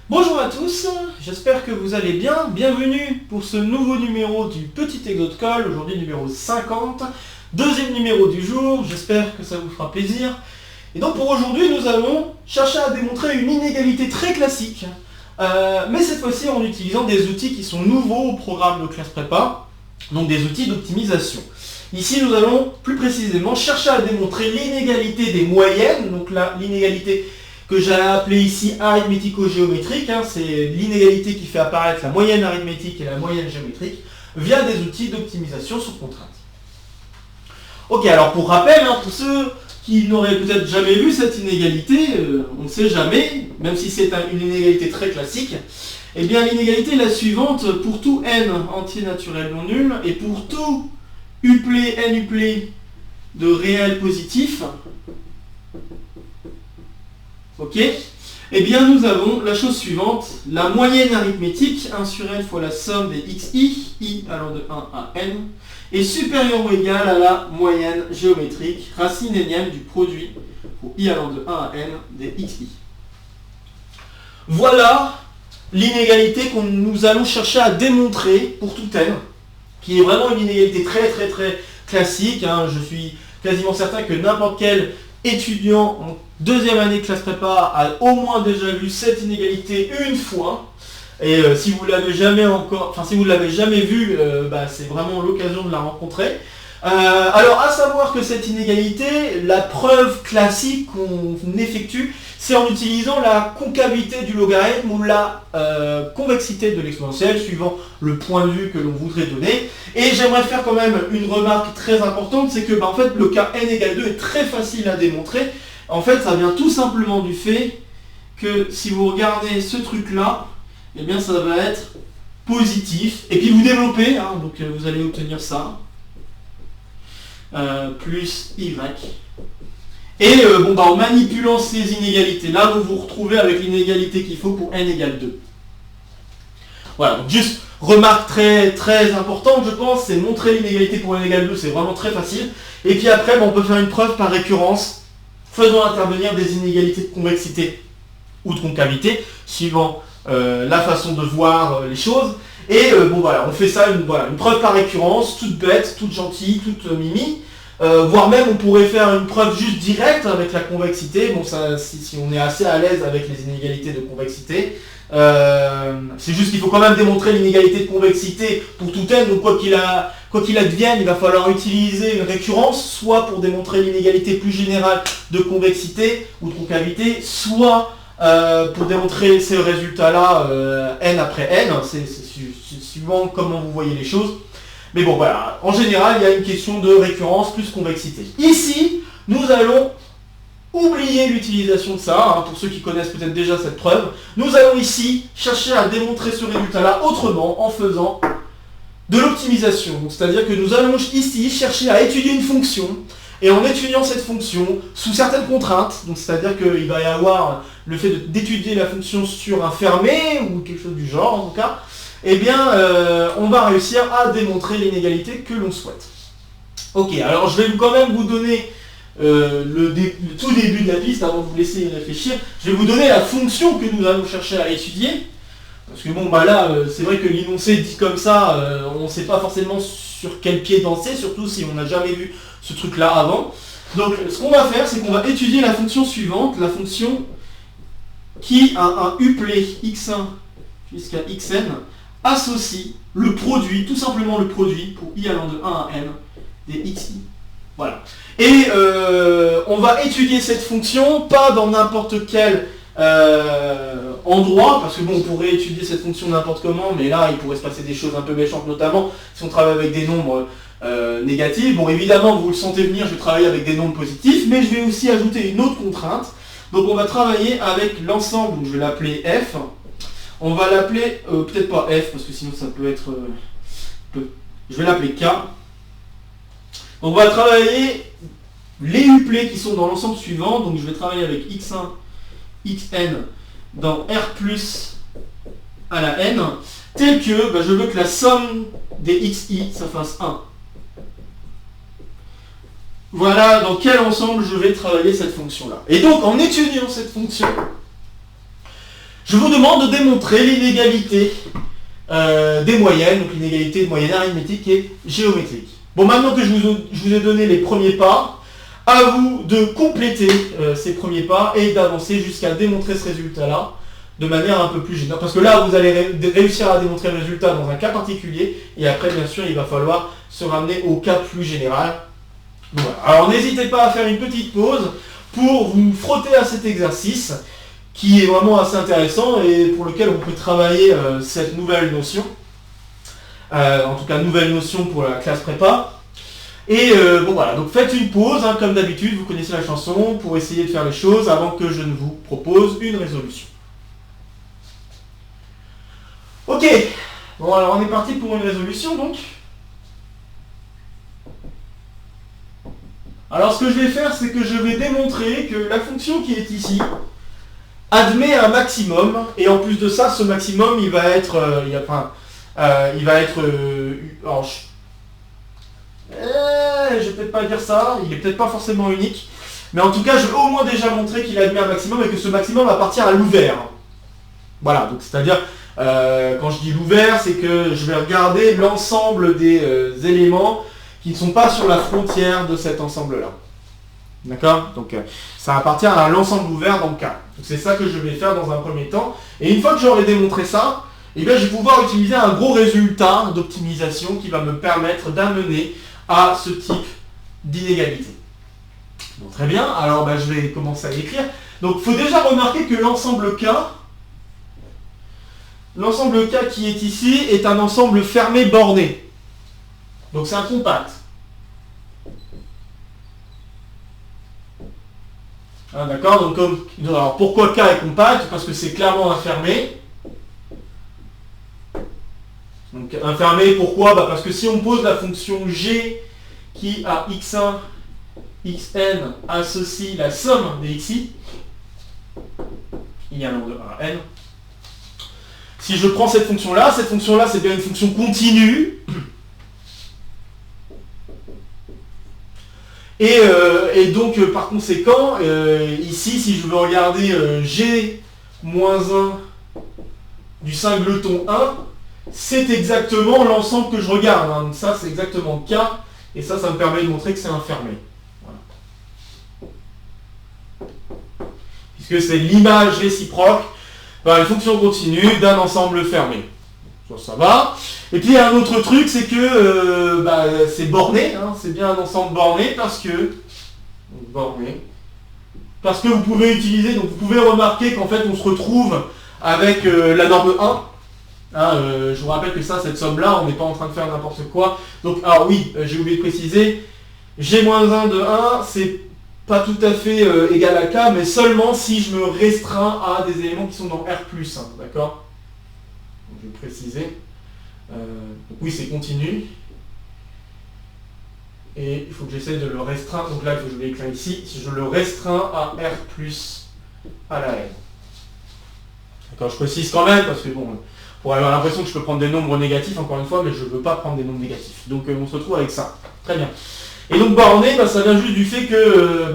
Bonjour à tous, j'espère que vous allez bien. Bienvenue pour ce nouveau numéro du Petit Exo de Colle, aujourd'hui numéro 50, deuxième numéro du jour, j'espère que ça vous fera plaisir. Et donc pour aujourd'hui, nous allons chercher à démontrer une inégalité très classique, mais cette fois-ci en utilisant des outils qui sont nouveaux au programme de classe prépa, donc des outils d'optimisation. Ici, nous allons plus précisément chercher à démontrer l'inégalité des moyennes, donc là, l'inégalité que j'ai appelée ici arithmético-géométrique, c'est l'inégalité qui fait apparaître la moyenne arithmétique et la moyenne géométrique, via des outils d'optimisation sous contrainte. Ok, alors pour rappel, pour ceux qui n'auraient peut-être jamais vu cette inégalité, on ne sait jamais, même si c'est une inégalité très classique, eh bien l'inégalité est la suivante: pour tout n entier naturel non nul, et pour tout uplet n uplet de réel positif, ok, eh bien nous avons la chose suivante: la moyenne arithmétique 1 sur n fois la somme des xi, i allant de 1 à n, est supérieure ou égale à la moyenne géométrique racine énième du produit pour i allant de 1 à n des xi. Voilà l'inégalité que nous allons chercher à démontrer pour tout n, qui est vraiment une inégalité très classique. Je suis quasiment certain que n'importe quel étudiant en deuxième année de classe prépa a au moins déjà vu cette inégalité une fois. Et si vous l'avez jamais vu, c'est vraiment l'occasion de la rencontrer. Alors à savoir que cette inégalité, la preuve classique qu'on effectue, c'est en utilisant la concavité du logarithme ou la convexité de l'exponentielle, suivant le point de vue que l'on voudrait donner. Et j'aimerais faire quand même une remarque très importante, c'est que en fait, le cas n égale 2 est très facile à démontrer. En fait, ça vient tout simplement du fait que si vous regardez ce truc-là, eh bien ça va être positif. Et puis vous développez, donc vous allez obtenir ça. Plus y. Et en manipulant ces inégalités-là, vous vous retrouvez avec l'inégalité qu'il faut pour n égale 2. Voilà, donc juste remarque très importante, je pense, c'est montrer l'inégalité pour n égale 2, c'est vraiment très facile. Et puis après, on peut faire une preuve par récurrence, faisant intervenir des inégalités de convexité ou de concavité, suivant la façon de voir les choses. Et on fait ça, une preuve par récurrence, toute bête, toute gentille, toute mimi. Voire même on pourrait faire une preuve juste directe avec la convexité, si on est assez à l'aise avec les inégalités de convexité. C'est juste qu'il faut quand même démontrer l'inégalité de convexité pour tout n, donc quoi qu'il advienne, il va falloir utiliser une récurrence, soit pour démontrer l'inégalité plus générale de convexité ou de concavité, soit pour démontrer ces résultats-là n après n, c'est suivant comment vous voyez les choses. Mais voilà, en général, il y a une question de récurrence plus convexité. Ici, nous allons oublier l'utilisation de ça, pour ceux qui connaissent peut-être déjà cette preuve. Nous allons ici chercher à démontrer ce résultat-là autrement, en faisant de l'optimisation. C'est-à-dire que nous allons ici chercher à étudier une fonction, et en étudiant cette fonction, sous certaines contraintes, c'est-à-dire qu'il va y avoir le fait d'étudier la fonction sur un fermé, ou quelque chose du genre en tout cas, eh bien, on va réussir à démontrer l'inégalité que l'on souhaite. Ok, alors je vais quand même vous donner le tout début de la piste avant de vous laisser y réfléchir. Je vais vous donner la fonction que nous allons chercher à étudier. Parce que là, c'est vrai que l'énoncé dit comme ça, on ne sait pas forcément sur quel pied danser, surtout si on n'a jamais vu ce truc-là avant. Donc ce qu'on va faire, c'est qu'on va étudier la fonction suivante, la fonction qui a un uplet x1 jusqu'à xn, associe le produit, tout simplement le produit, pour i allant de 1 à n, des xi. Voilà. Et on va étudier cette fonction, pas dans n'importe quel endroit, parce que on pourrait étudier cette fonction n'importe comment, mais là, il pourrait se passer des choses un peu méchantes, notamment si on travaille avec des nombres négatifs. Évidemment, vous le sentez venir, je vais travailler avec des nombres positifs, mais je vais aussi ajouter une autre contrainte. Donc on va travailler avec l'ensemble, donc je vais l'appeler f. On va l'appeler, peut-être pas f, parce que sinon ça peut être... je vais l'appeler k. Donc on va travailler les uplets qui sont dans l'ensemble suivant. Donc je vais travailler avec x1, xn dans R plus à la n, tel que je veux que la somme des xi, ça fasse 1. Voilà dans quel ensemble je vais travailler cette fonction-là. Et donc en étudiant cette fonction, Je vous demande de démontrer l'inégalité des moyennes, donc l'inégalité de moyenne arithmétique et géométrique. Bon, maintenant que je vous ai donné les premiers pas, à vous de compléter ces premiers pas et d'avancer jusqu'à démontrer ce résultat-là de manière un peu plus générale. Parce que là, vous allez réussir à démontrer le résultat dans un cas particulier et après, bien sûr, il va falloir se ramener au cas plus général. Voilà. Alors, n'hésitez pas à faire une petite pause pour vous frotter à cet exercice qui est vraiment assez intéressant et pour lequel on peut travailler cette nouvelle notion. En tout cas, nouvelle notion pour la classe prépa. Et bon voilà, donc faites une pause, hein, comme d'habitude, vous connaissez la chanson, pour essayer de faire les choses avant que je ne vous propose une résolution. Ok, bon alors on est parti pour une résolution donc. Alors ce que je vais faire, c'est que je vais démontrer que la fonction qui est ici admet un maximum, et en plus de ça, ce maximum, il va être... alors, je vais peut-être pas dire ça, il est peut-être pas forcément unique, mais en tout cas, je vais au moins déjà montrer qu'il admet un maximum et que ce maximum appartient à l'ouvert. Voilà, donc c'est-à-dire, quand je dis l'ouvert, c'est que je vais regarder l'ensemble des éléments qui ne sont pas sur la frontière de cet ensemble-là. D'accord? Donc ça appartient à l'ensemble ouvert dans le cas. Donc c'est ça que je vais faire dans un premier temps. Et une fois que j'aurai démontré ça, eh bien, je vais pouvoir utiliser un gros résultat d'optimisation qui va me permettre d'amener à ce type d'inégalité. Bon, très bien, alors je vais commencer à l'écrire. Donc il faut déjà remarquer que l'ensemble K qui est ici est un ensemble fermé borné. Donc c'est un compact. Ah, d'accord, donc alors pourquoi K est compact? Parce que c'est clairement infermé. Donc infermé, pourquoi? Parce que si on pose la fonction G qui à x1, xn associe la somme des xi, il y a un nombre de 1 à n. Si je prends cette fonction-là c'est bien une fonction continue. Et donc, par conséquent, ici, si je veux regarder G-1 du singleton 1, c'est exactement l'ensemble que je regarde. Hein. Donc ça, c'est exactement K, et ça me permet de montrer que c'est infermé. Voilà. Puisque c'est l'image réciproque une fonction continue d'un ensemble fermé. Ça va. Et puis il y a un autre truc, c'est que c'est borné, hein, c'est bien un ensemble borné parce que vous pouvez utiliser, donc vous pouvez remarquer qu'en fait on se retrouve avec la norme 1. Hein, je vous rappelle que cette somme-là, on n'est pas en train de faire n'importe quoi. Donc, alors oui, j'ai oublié de préciser, G-1 de 1, c'est pas tout à fait égal à K, mais seulement si je me restreins à des éléments qui sont dans R+, hein, d'accord? Je vais préciser. Donc oui, c'est continu. Et il faut que j'essaie de le restreindre. Donc là, il faut que je l'écrire ici. Si je le restreins à R+ à la n. D'accord, je précise quand même, parce que bon, pour avoir l'impression que je peux prendre des nombres négatifs, encore une fois, mais je ne veux pas prendre des nombres négatifs. Donc on se retrouve avec ça. Très bien. Et donc borné, ça vient juste du fait que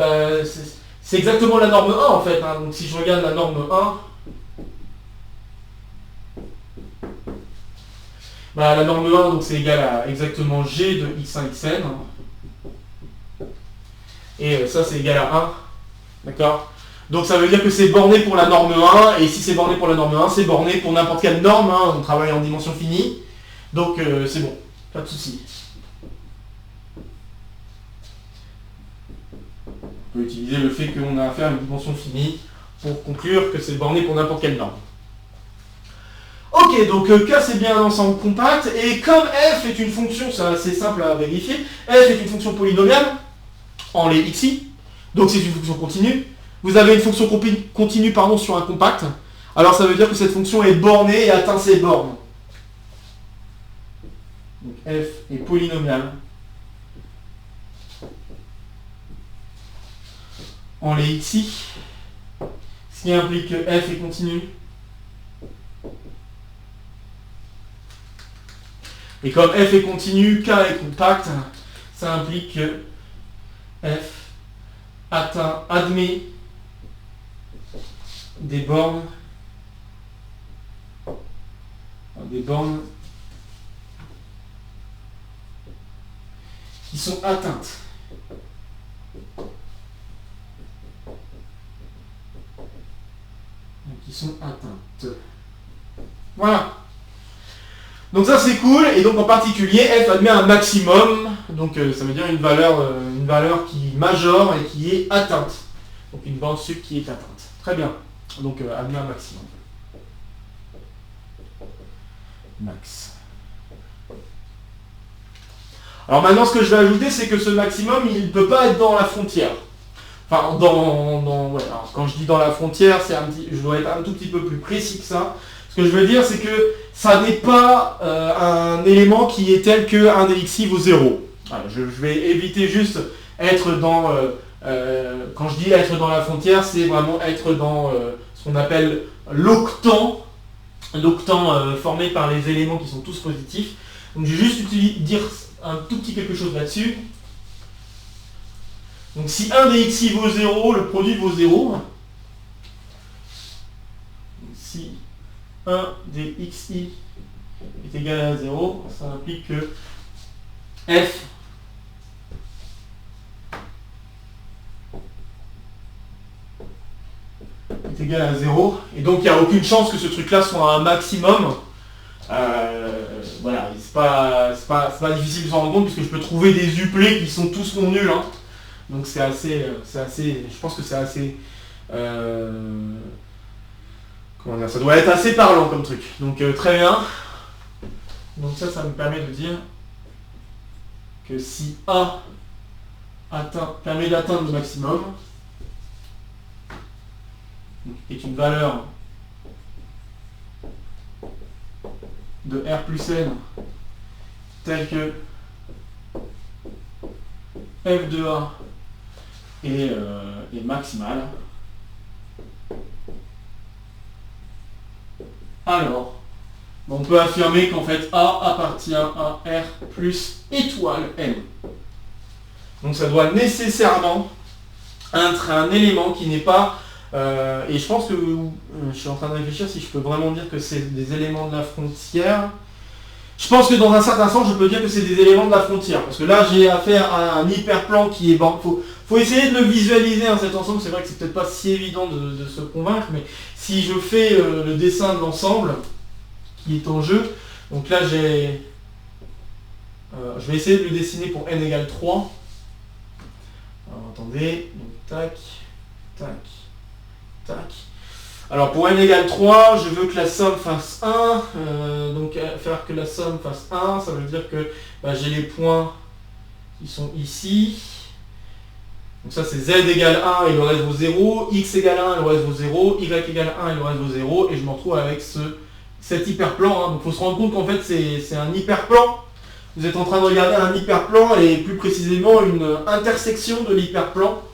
c'est exactement la norme 1 en fait. Hein. Donc si je regarde la norme 1, la norme 1, donc c'est égal à exactement G de x1, xn. Et ça, c'est égal à 1. D'accord? Donc ça veut dire que c'est borné pour la norme 1. Et si c'est borné pour la norme 1, c'est borné pour n'importe quelle norme. Hein. On travaille en dimension finie. Donc c'est bon. Pas de souci. On peut utiliser le fait qu'on a affaire à une dimension finie pour conclure que c'est borné pour n'importe quelle norme. Ok, donc K c'est bien un ensemble compact, et comme f est une fonction, c'est assez simple à vérifier, f est une fonction polynomiale, en les xi, donc c'est une fonction continue, vous avez une fonction continue sur un compact, alors ça veut dire que cette fonction est bornée et atteint ses bornes. Donc f est polynomiale en les xi, ce qui implique que f est continue. Et comme f est continu, k est compact, ça implique que f admet des bornes des bornes qui sont atteintes. Qui sont atteintes. Voilà. Donc ça c'est cool, et donc en particulier f admet un maximum, donc ça veut dire une valeur qui majore et qui est atteinte. Donc une bande sub qui est atteinte. Très bien. Donc admet un maximum. Max. Alors maintenant ce que je vais ajouter, c'est que ce maximum, il ne peut pas être dans la frontière. Enfin, ouais, alors, quand je dis dans la frontière, je dois être un tout petit peu plus précis que ça. Ce que je veux dire, c'est que ça n'est pas un élément qui est tel que 1 des xi vaut 0. Voilà, je vais éviter juste être dans... quand je dis être dans la frontière, c'est vraiment être dans ce qu'on appelle l'octant formé par les éléments qui sont tous positifs. Donc je vais juste dire un tout petit quelque chose là-dessus. Donc si 1 des xi vaut 0, le produit vaut 0. Donc, si 1 des xi est égal à 0, ça implique que f est égal à 0. Et donc il n'y a aucune chance que ce truc-là soit un maximum. Voilà, c'est pas difficile de s'en rendre compte puisque je peux trouver des uplets qui sont tous non nuls. Hein. Donc c'est assez, je pense que c'est assez, comment dire, ça doit être assez parlant comme truc. Donc très bien. Donc ça me permet de dire que si A permet d'atteindre le maximum, est une valeur de R plus N telle que f de A est maximale, alors on peut affirmer qu'en fait A appartient à R plus étoile N. Donc ça doit nécessairement être un élément qui n'est pas... et je pense que je suis en train de réfléchir si je peux vraiment dire que c'est des éléments de la frontière. Je pense que dans un certain sens, je peux dire que c'est des éléments de la frontière. Parce que là, j'ai affaire à un hyperplan qui est... Faut essayer de le visualiser, hein, cet ensemble. C'est vrai que c'est peut-être pas si évident de se convaincre, mais si je fais le dessin de l'ensemble qui est en jeu, donc là, j'ai... je vais essayer de le dessiner pour n égale 3. Alors, attendez. Donc, tac, tac, tac. Alors pour n égale 3, je veux que la somme fasse 1, donc faire que la somme fasse 1, ça veut dire que j'ai les points qui sont ici. Donc ça c'est z égale 1 et le reste vaut 0, x égale 1 et le reste vaut 0, y égale 1 et le reste vaut 0, et je me retrouve avec cet hyperplan. Hein. Donc il faut se rendre compte qu'en fait c'est un hyperplan. Vous êtes en train de regarder un hyperplan et plus précisément une intersection de l'hyperplan.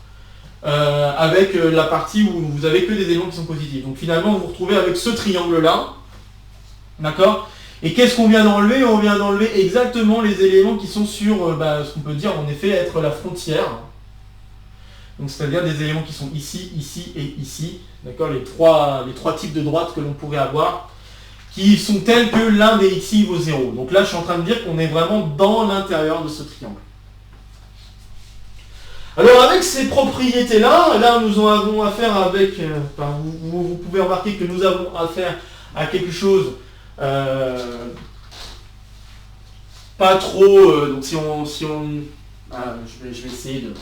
Avec la partie où vous avez que des éléments qui sont positifs. Donc finalement, vous vous retrouvez avec ce triangle-là. D'accord? Et qu'est-ce qu'on vient d'enlever? On vient d'enlever exactement les éléments qui sont sur ce qu'on peut dire en effet être la frontière. Donc c'est-à-dire des éléments qui sont ici, ici et ici. D'accord? Les trois types de droites que l'on pourrait avoir, qui sont tels que l'un des xi vaut 0. Donc là, je suis en train de dire qu'on est vraiment dans l'intérieur de ce triangle. Alors avec ces propriétés-là, là nous en avons affaire avec, vous pouvez remarquer que nous avons affaire à quelque chose pas trop, donc si on je vais essayer de...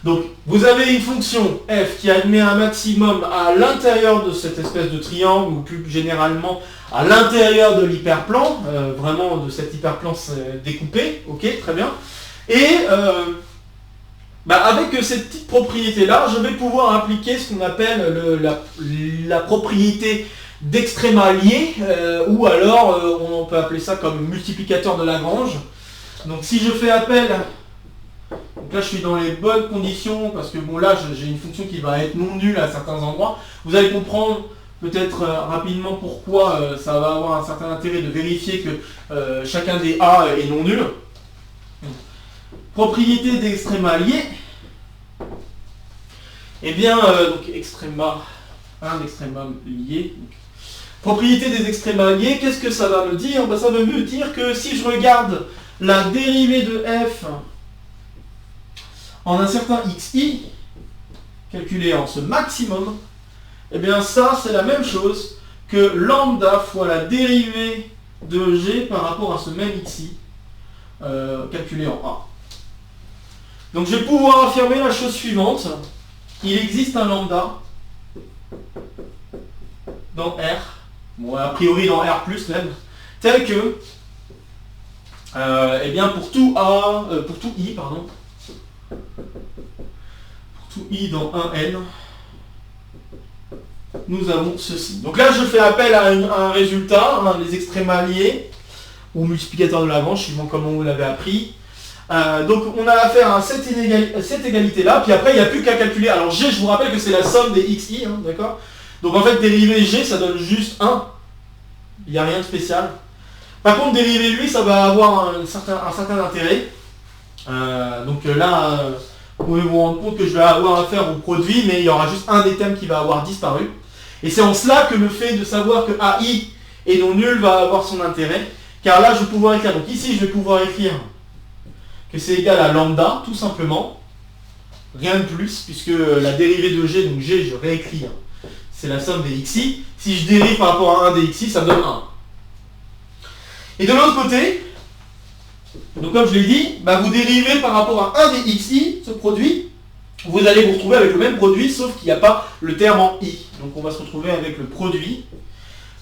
Donc vous avez une fonction f qui admet un maximum à l'intérieur de cette espèce de triangle, ou plus généralement à l'intérieur de l'hyperplan, vraiment de cet hyperplan découpé, ok, très bien, et... avec cette petite propriété-là, je vais pouvoir appliquer ce qu'on appelle la propriété d'extréma lié, ou alors on peut appeler ça comme multiplicateur de Lagrange. Donc si je fais appel, donc là je suis dans les bonnes conditions, parce que bon là j'ai une fonction qui va être non nulle à certains endroits, vous allez comprendre peut-être rapidement pourquoi ça va avoir un certain intérêt de vérifier que chacun des A est non nul. Propriété d'extréma lié, eh bien, donc extréma, un extrémum lié. Propriété des extrêmes alliés, qu'est-ce que ça va me dire? Ben, ça va me dire que si je regarde la dérivée de f en un certain xi, calculé en ce maximum, eh bien ça c'est la même chose que lambda fois la dérivée de g par rapport à ce même xi, calculé en a. Donc je vais pouvoir affirmer la chose suivante. Il existe un lambda dans R, bon a priori dans R+, même, tel que, eh bien pour tout A, pour tout I, pardon, pour tout I dans 1N, nous avons ceci. Donc là je fais appel à un résultat, les extrêmes alliés, ou multiplicateur de Lagrange, suivant comment vous l'avez appris. Donc on a affaire à cette égalité là, puis après il n'y a plus qu'à calculer. Alors G, je vous rappelle que c'est la somme des xi, d'accord? Donc en fait dériver G ça donne juste 1, il n'y a rien de spécial. Par contre dériver lui ça va avoir un certain intérêt. Donc là vous pouvez vous rendre compte que je vais avoir affaire au produit, mais il y aura juste un des termes qui va avoir disparu. Et c'est en cela que le fait de savoir que AI est non nul va avoir son intérêt, car là je vais pouvoir écrire, donc ici je vais pouvoir écrire que c'est égal à lambda, tout simplement, rien de plus, puisque la dérivée de g, donc g, je réécris, c'est la somme des xi. Si je dérive par rapport à 1 des xi, ça me donne 1. Et de l'autre côté, donc comme je l'ai dit, bah vous dérivez par rapport à 1 des xi, ce produit, vous allez vous retrouver avec le même produit, sauf qu'il n'y a pas le terme en i. Donc on va se retrouver avec le produit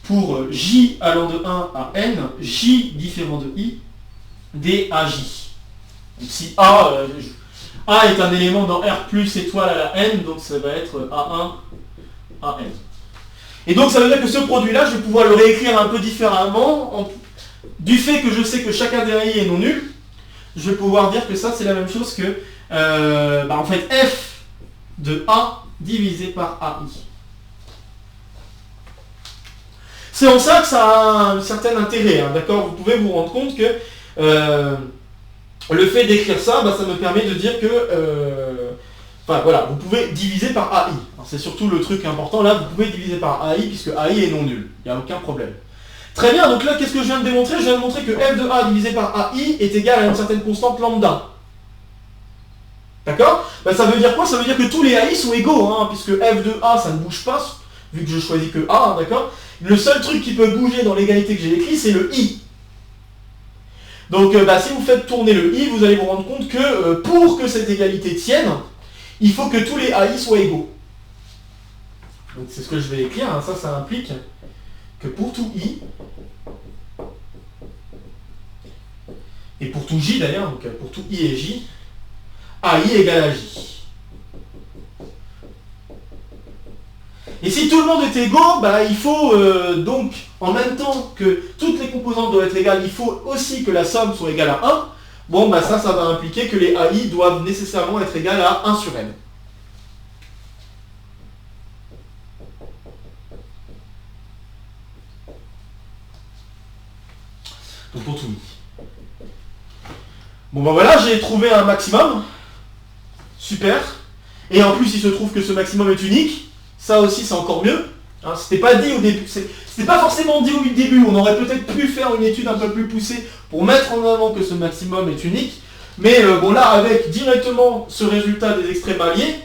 pour j allant de 1 à n, j différent de i, daj. Donc si A est un élément dans R plus étoile à la n, donc ça va être A1 à n. Et donc ça veut dire que ce produit-là, je vais pouvoir le réécrire un peu différemment. Du fait que je sais que chacun des AI est non nul, je vais pouvoir dire que ça c'est la même chose que en fait f de A divisé par AI. C'est en ça que ça a un certain intérêt, d'accord? Vous pouvez vous rendre compte que le fait d'écrire ça, ça me permet de dire que, voilà, vous pouvez diviser par AI. C'est surtout le truc important là, vous pouvez diviser par AI puisque AI est non nul, il n'y a aucun problème. Très bien, donc là, qu'est-ce que je viens de démontrer? Je viens de montrer que f de A divisé par AI est égal à une certaine constante lambda. D'accord? Ça veut dire quoi? Ça veut dire que tous les AI sont égaux, puisque f de A, ça ne bouge pas, vu que je choisis que A, d'accord? Le seul truc qui peut bouger dans l'égalité que j'ai écrit, c'est le I. Donc si vous faites tourner le I, vous allez vous rendre compte que pour que cette égalité tienne, il faut que tous les AI soient égaux. Donc c'est ce que je vais écrire, ça implique que pour tout I, et pour tout J d'ailleurs, donc pour tout I et J, AI égale à J. Et si tout le monde est égaux, il faut donc, en même temps que toutes les composantes doivent être égales, il faut aussi que la somme soit égale à 1. Bon, ça va impliquer que les AI doivent nécessairement être égales à 1 sur n. Donc pour tout i. Bon voilà, j'ai trouvé un maximum. Super. Et en plus, il se trouve que ce maximum est unique. Ça aussi, c'est encore mieux. C'était pas dit au début. C'était pas forcément dit au début. On aurait peut-être pu faire une étude un peu plus poussée pour mettre en avant que ce maximum est unique. Mais bon, là, avec directement ce résultat des extrêmes alliés,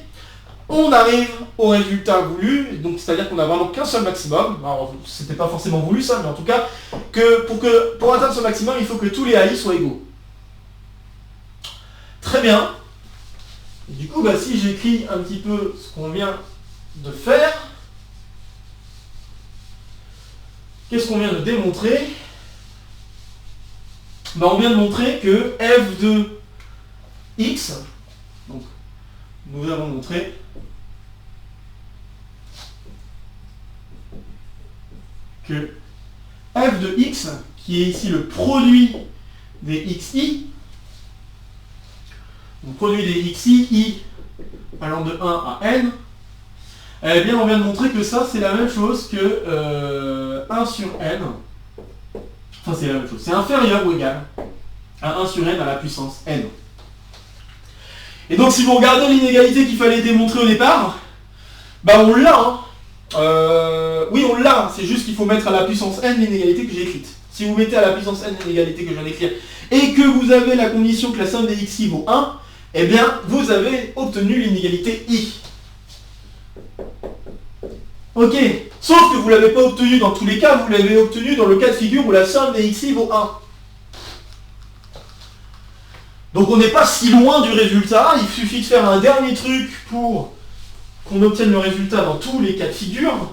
on arrive au résultat voulu. Donc, c'est-à-dire qu'on n'a vraiment qu'un seul maximum. Alors, c'était pas forcément voulu ça, mais en tout cas, pour atteindre ce maximum, il faut que tous les AI soient égaux. Très bien. Et du coup, si j'écris un petit peu ce qu'on vient de faire, qu'est-ce qu'on vient de démontrer? On vient de montrer que f de x, donc nous avons montré que f de x, qui est ici le produit des xi, le produit des xi, i allant de 1 à n, eh bien on vient de montrer que ça c'est la même chose que 1 sur n, enfin c'est la même chose, c'est inférieur ou égal à 1 sur n à la puissance n. Et donc si vous regardez l'inégalité qu'il fallait démontrer au départ, on l'a. Oui, on l'a, c'est juste qu'il faut mettre à la puissance n l'inégalité que j'ai écrite. Si vous mettez à la puissance n l'inégalité que je viens d'écrire, et que vous avez la condition que la somme des xi vaut 1, eh bien, vous avez obtenu l'inégalité i. Ok, sauf que vous ne l'avez pas obtenu dans tous les cas, vous l'avez obtenu dans le cas de figure où la somme des xi vaut 1. Donc on n'est pas si loin du résultat, il suffit de faire un dernier truc pour qu'on obtienne le résultat dans tous les cas de figure.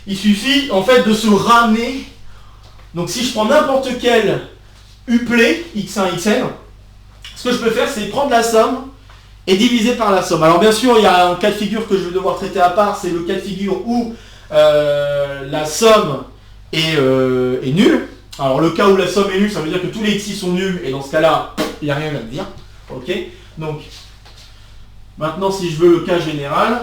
Il suffit en fait de se ramener. Donc si je prends n'importe quel uplet, x1, xn, ce que je peux faire c'est prendre la somme et diviser par la somme. Alors bien sûr il y a un cas de figure que je vais devoir traiter à part, c'est le cas de figure où la somme est nulle. Alors le cas où la somme est nulle, ça veut dire que tous les xi sont nuls, et dans ce cas-là, il n'y a rien à dire. Ok. Donc, maintenant si je veux le cas général,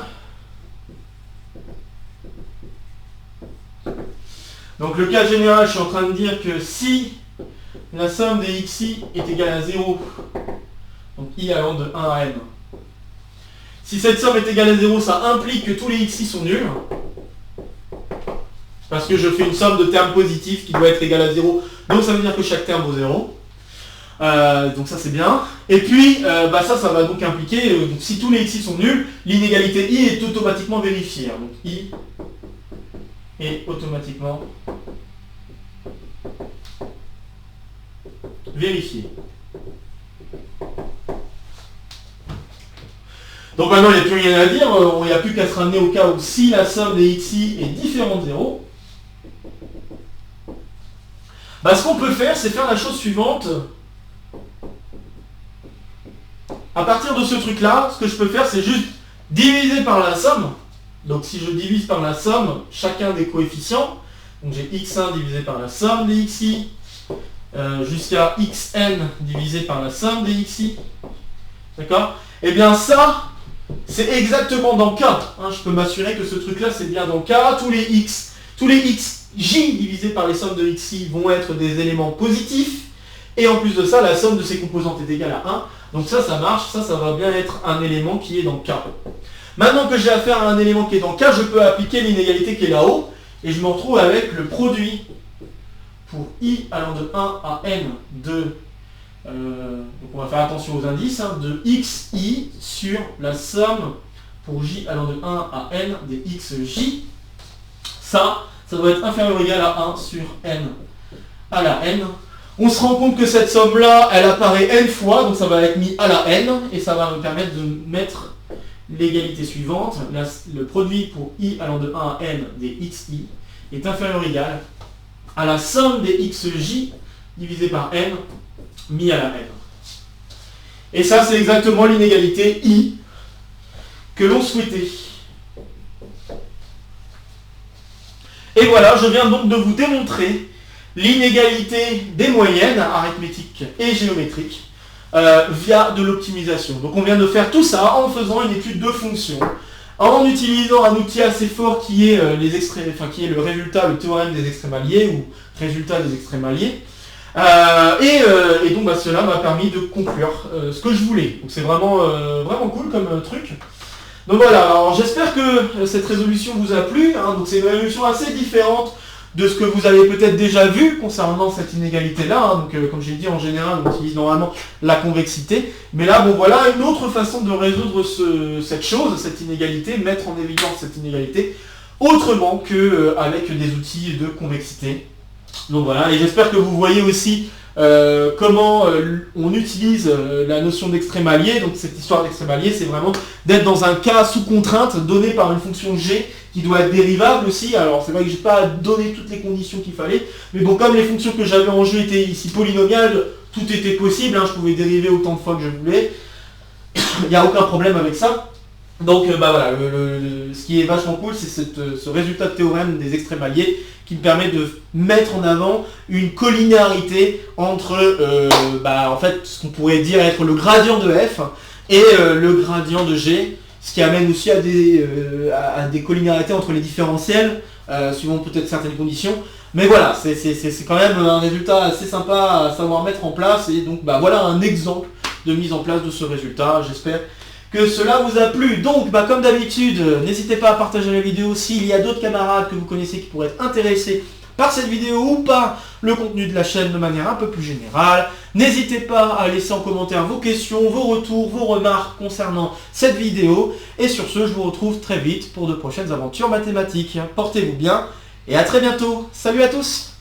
donc le cas général, je suis en train de dire que si la somme des xi est égale à 0, donc i allant de 1 à n, si cette somme est égale à 0, ça implique que tous les xi sont nuls, parce que je fais une somme de termes positifs qui doit être égale à 0, donc ça veut dire que chaque terme vaut 0. Donc ça c'est bien. Et puis ça va donc impliquer, donc si tous les xi sont nuls, l'inégalité i est automatiquement vérifiée. Donc i est automatiquement vérifiée. Donc maintenant il n'y a plus rien à dire, il n'y a plus qu'à se ramener au cas où si la somme des xi est différente de 0, ce qu'on peut faire, c'est faire la chose suivante. À partir de ce truc-là, ce que je peux faire, c'est juste diviser par la somme. Donc si je divise par la somme chacun des coefficients, donc j'ai x1 divisé par la somme des xi, jusqu'à xn divisé par la somme des xi. D'accord? Et bien ça, c'est exactement dans K. Je peux m'assurer que ce truc-là, c'est bien dans K. Tous les xj divisés par les sommes de xi vont être des éléments positifs. Et en plus de ça, la somme de ces composantes est égale à 1. Donc ça marche. Ça va bien être un élément qui est dans K. Maintenant que j'ai affaire à un élément qui est dans K, je peux appliquer l'inégalité qui est là-haut. Et je me retrouve avec le produit pour i allant de 1 à n de... donc on va faire attention aux indices, de xi sur la somme pour j allant de 1 à n des xj. Ça doit être inférieur ou égal à 1 sur n à la n. On se rend compte que cette somme-là, elle apparaît n fois, donc ça va être mis à la n, et ça va me permettre de mettre l'égalité suivante. Le produit pour i allant de 1 à n des xi est inférieur ou égal à la somme des xj divisé par n mis à la n. Et ça, c'est exactement l'inégalité i que l'on souhaitait. Et voilà, je viens donc de vous démontrer l'inégalité des moyennes arithmétiques et géométriques via de l'optimisation. Donc on vient de faire tout ça en faisant une étude de fonctions, en utilisant un outil assez fort qui est, qui est le résultat, le théorème des extrémaliers ou résultat des extrémaliers. Et donc cela m'a permis de conclure ce que je voulais. Donc c'est vraiment cool comme truc. Donc voilà, alors j'espère que cette résolution vous a plu. Donc c'est une résolution assez différente de ce que vous avez peut-être déjà vu concernant cette inégalité-là. Donc comme j'ai dit, en général, on utilise normalement la convexité. Mais là, bon voilà, une autre façon de résoudre cette inégalité, mettre en évidence cette inégalité, autrement qu'avec des outils de convexité. Donc voilà, et j'espère que vous voyez aussi comment on utilise la notion d'extrémalier. Donc cette histoire d'extrémalier, c'est vraiment d'être dans un cas sous contrainte donné par une fonction g qui doit être dérivable aussi. Alors c'est vrai que j'ai pas donné toutes les conditions qu'il fallait, mais bon, comme les fonctions que j'avais en jeu étaient ici polynomiales, tout était possible, je pouvais dériver autant de fois que je voulais. Il n'y a aucun problème avec ça. Donc voilà, ce qui est vachement cool, c'est ce résultat de théorème des extrémaliers qui me permet de mettre en avant une collinéarité entre en fait ce qu'on pourrait dire être le gradient de f et le gradient de g, ce qui amène aussi à des collinéarités entre les différentiels, suivant peut-être certaines conditions. Mais voilà, c'est quand même un résultat assez sympa à savoir mettre en place, et donc voilà un exemple de mise en place de ce résultat. J'espère que cela vous a plu. Donc, comme d'habitude, n'hésitez pas à partager la vidéo s'il y a d'autres camarades que vous connaissez qui pourraient être intéressés par cette vidéo ou par le contenu de la chaîne de manière un peu plus générale. N'hésitez pas à laisser en commentaire vos questions, vos retours, vos remarques concernant cette vidéo. Et sur ce, je vous retrouve très vite pour de prochaines aventures mathématiques. Portez-vous bien et à très bientôt. Salut à tous!